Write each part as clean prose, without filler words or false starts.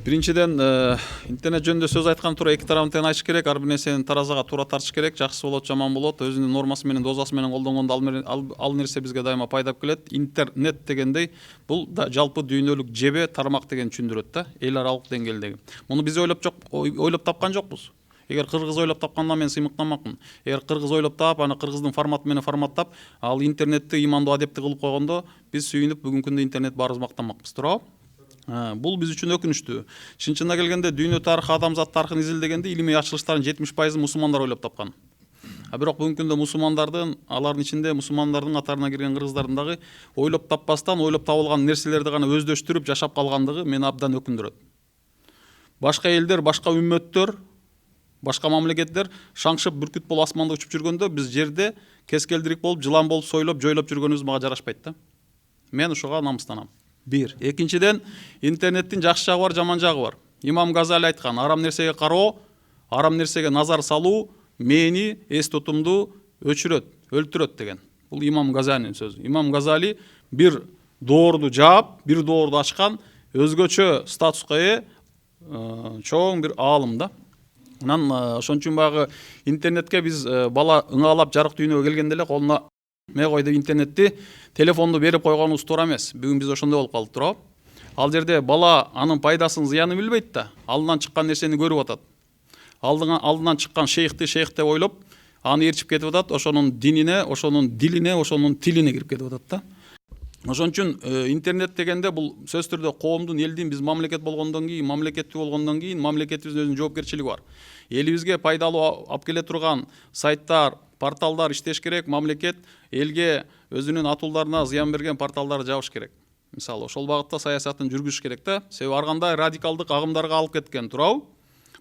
Биринчиден интернет жөнүндө сөз айткан туура эки тарабын тең айтыш керек. Ар бир нерсени таразага туура тартыш керек. Жакшы болот, жаман болот. Өзүнүн нормасы менен, дозасы менен колдонгондо ал нерсе бизге дайыма пайда алып келет. Интернет дегендей бул жалпы дүйнөлүк жебе тармак деген түшүндүрөт да, эл аралык деңгээлдеги. Муну биз ойлоп тапкан жокпуз. Эгер кыргыз ойлоп тапканда мен сыймыктанмакмын. Эгер кыргыз ойлоп таап, аны кыргыздын форматы менен форматтап, ал интернетти имандуу адепти кылып койгондо биз сүйүнүп бүгүнкү күндө интернет баарыбыз мактанмакпыз, туурабы? Бул биз үчүн өкүнүчтүү. Чын келгенде дүйнө тарыхы, адамзат тарыхын изилдегенде илимий ачылыштардын 70% мусулмандар ойлоп тапкан. Бирок бүгүнкү күндө мусулмандардын, алардын ичинде мусулмандардын катарына кирген кыргыздардын дагы ойлоп таппастан, ойлоп табылган нерселерди гана өздөштүрүп жашап калгандыгы мени абдан өкүндүрөт. Башка элдер, башка үммөттөр, башка мамлекеттер шаңшып бүркүт болуп асманда учуп жүргөндө биз жерде кескелдирик болуп, жылан болуп, сойлоп, жойлоп жүргөнүбүз мага жарашпайт да. Мен ушуга намыстанам. Бир. Экинчиден, интернеттин жакшы жагы бар, жаман жагы бар. Имам Газали айткан, арам нерсеге кароо, арам нерсеге назар салуу мени эс тутумду өчүрөт, өлтүрөт деген. Бул Имам Газалинин сөзү. Имам Газали бир доорду жаап, бир доорду ачкан, өзгөчө статуска ээ чоң бир аалым да. Анан ошон үчүн баягы интернетке биз бала ыңаалап жарык дүйнөгө келгенде эле колуна мен койду интернетти, телефонду берип койгонубуз туура эмес. Бүгүн биз ошондой болуп калдык, туурабы? Ал жерде бала анын пайдасын, зыянын билбейт да, алдынан чыккан нерсени көрүп атат. Алдынан чыккан шейх деп ойлоп, аны ээрчип кетип атат, ошонун динине, ошонун дилине, ошонун тилине кирип кетип атат да. Ошон үчүн интернет дегенде бул сөзсүз түрдө коомдун, элдин, биз мамлекет болгондон кийин, мамлекетибиздин өзүнүн жоопкерчилиги бар. Элибизге пайдалуу алып келе турган сайттар, порталдар иштеш керек, мамлекет элге өзүнүн атууларына зыян берген порталдарды жабыш керек. Мисалы, ошол багытта саясатын жүргүзүш керек да. Себеби ар кандай радикалдык агымдарга алып кеткен, туурабы?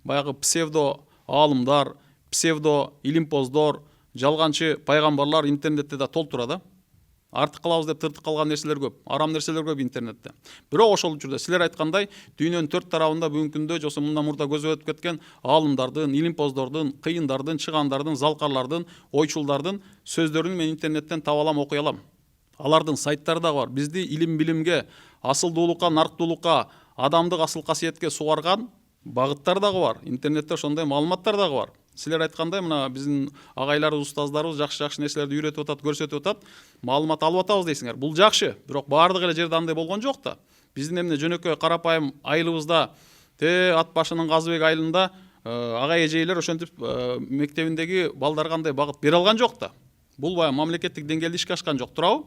Баягы псевдо аалымдар, псевдо илимпоздор, жалганчы пайгамбарлар интернетте да толтура да. Артык кылабыз деп тыртык калган нерселер көп, арам нерселер көп интернетте. Бирок ошол учурда силер айткандай дүйнөнүн 4 тарабында бүгүнкү күндө жосо мындан мурда көзү өтүп кеткен аалымдардын, илимпоздордун, кыйындардын, чыгандардын, залкарлардын, ойчулдардын сөздөрүн мен интернеттен таба алам, окуй алам. Алардын сайттары да бар. Бизди илим билимге, асылдуулукка, нарктуулукка, адамдык асыл касиетке сугарган багыттар дагы бар. Интернетте ошондой маалыматтар дагы бар. Силер айткандай мына биздин агайларыбыз, устаздарыбыз жакшы нерселерди үйрөтүп атат, көрсөтүп атат, маалымат алып атабыз дейсиңер. Бул жакшы, бирок баардык эле жерде андай болгон жок да. Биздин эмне жөнөкөй карапайым айылыбызда, ат башынын Казыбек айылында ага эжейлер ошентип мектебиндеги балдарга андай багыт бере алган жок да. Бул баягы мамлекеттик деңгээлде ишке ашкан жок, туурабы?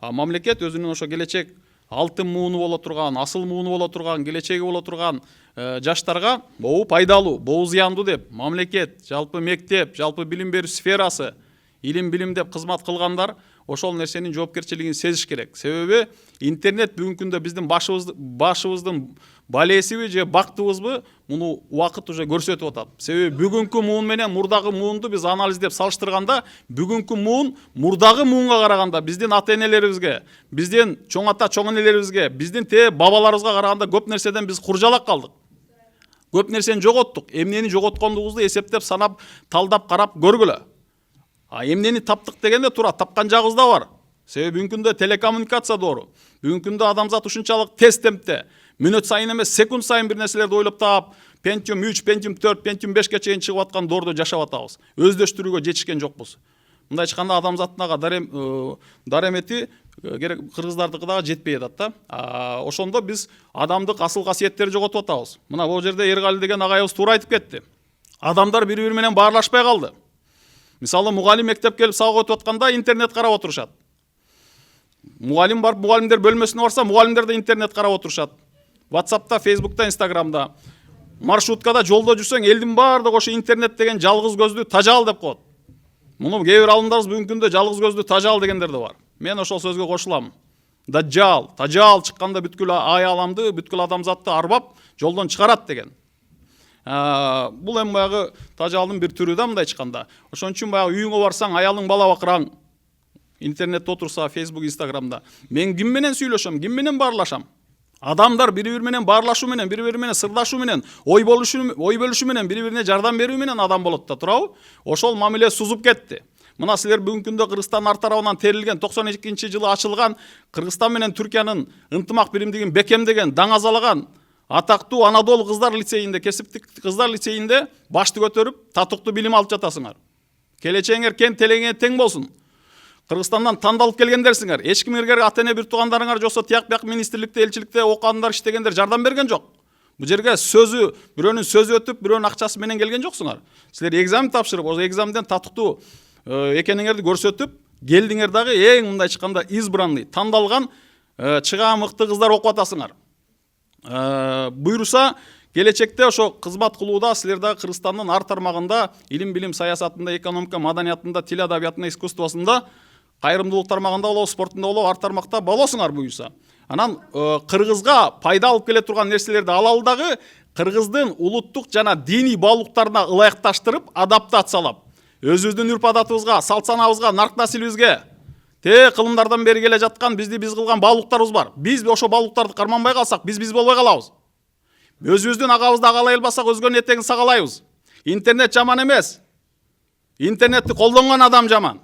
Мамлекет өзүнүн ошо келечек алтын мууну боло турган, асыл мууну боло турган, келечеги боло турган жаштарга боо пайдалуу, боо зыяндуу деп мамлекет, жалпы мектеп, жалпы билим берүү сферасы, илим билим деп кызмат кылгандар ошол нерсенин жоопкерчилигин сезиш керек. Себеби интернет бүгүнкү күндө биздин башыбыздын балесиби же бактыбызбы муну убакыт уже көрсөтүп атат. Себеби бүгүнкү муун менен мурдагы муунду биз анализдеп салыштырганда, бүгүнкү муун мурдагы муунга караганда биздин ата-энелерибизге, биздин чоң ата, чоң энелерибизге, биздин бабаларыбызга караганда көп нерседен биз куржалак калдык. Көп нерсени жоготтук. Эмнени жоготкондугубузду эсептеп, санап, талдап, карап көргүлө. Эмнени таптык дегенде туура тапкан жагыбыз да бар. Себеби бүгүнкү күндө телекоммуникация доору. Бүгүнкү күндө адамзат ушунчалык тез темпте, мүнөт сайын эмес, секунд сайын бир нерселерди ойлоп таап, Pentium 3, Pentium 4, Pentium 5ке чейин чыгып аткан доордо жашап атабыз. Өздөштүрүүгө жетишкен жокпуз. Мындай айтканда адамзаттын даремети кыргыздардыкы дагы жетпей атат да. Ошондо биз адамдык асыл касиеттерди жоготуп атабыз. Мына бул жерде Эргали деген агайыбыз туура айтып кетти. Адамдар бири-бири менен баарлашпай калды. Мисалы, мугалим мектеп келип сабак өтүп атканда интернет карап отурушат. Мугалим барып, мугалимдер бөлмөсүнө барса, мугалимдер да интернет карап отурушат. WhatsApp'та, Facebook'та, Instagram'да, маршруткада жолдо жүрсөң, элдин баардыгы ошо интернет деген жалгыз көздү тажал деп коет. Муну кээ бир алымдарыбыз бүгүнкү күндө жалгыз көздү тажал дегендер да бар. Мен ошол сөзгө кошулам. Тажал чыкканда бүткүл аяламды, бүткүл адамзатты арбап, жолдон чыгарат деген. Бул эми баягы тажалдын бир түрү да мындай чыкканда. Ошон үчүн баягы үйүңө барсаң, аялың бала бакыраң, интернетте отурса, Facebook, Instagram'да, мен ким менен сүйлөшөм, ким менен баарлашам? Адамдар бири-бири менен баарлашуу менен, бири-бири менен сырдашуу менен, ой бөлүшүү менен, бири-бирине жардам берүү менен адам болот да, туурабы? Ошол мамиле сузуп кетти. Мына силер бүгүнкү күндө Кыргызстандын ар тарабынан терилген 92-жылы ачылган Кыргызстан менен Түркиянын ынтымак биримдигин бекемдеген, даңазалаган атактуу Анадолу кыздар лицейинде, кесиптик кыздар лицейинде башты көтөрүп, татыктуу билим алып жатасыңар. Келечегиңер кен телеңе тең болсун. Кыргызстандан тандалып келгендерсиңер. Эч кимге ата эне бир туугандарыңар жоксо тияк бияк министрликте, элчиликте окугандар, иштегендер жардам берген жок. Бул жерге бирөөнүн сөзү өтүп, бирөөнүн акчасы менен келген жоксуңар. Силер экзамен тапшырып, ошо экзаменден татыктуу экениңерди көрсөтүп, келдиңер дагы эң мындай чыкканда избранный, тандалган чыга мыкты кыздар окуп атасыңар. Буйруса келечекте ошо кызмат кылууда силер дагы Кыргызстандын ар тармагында, илим билим саясатында, экономика, маданиятында, тил адабиятында, искусствосунда, кайрымдуулук тармагында болобу, спортунда болобу, ар тармакта болосуңар буюрса. Анан кыргызга пайда алып келе турган нерселерди алалы дагы кыргыздын улуттук жана диний баалуулуктарына ылайыкташтырып, адаптациялап, өзүбүздүн үрп адатыбызга, салт санабызга, нарк насилибизге, кылымдардан бери келе жаткан биз кылган баалуулуктарыбыз бар. Биз ошо баалуулуктарды карманбай калсак, биз болбой калабыз. Өзүбүздүн агабызды агалай албасак, өзгөнүн этегин сагалайбыз. Интернет жаман эмес. Интернетти колдонгон адам жаман.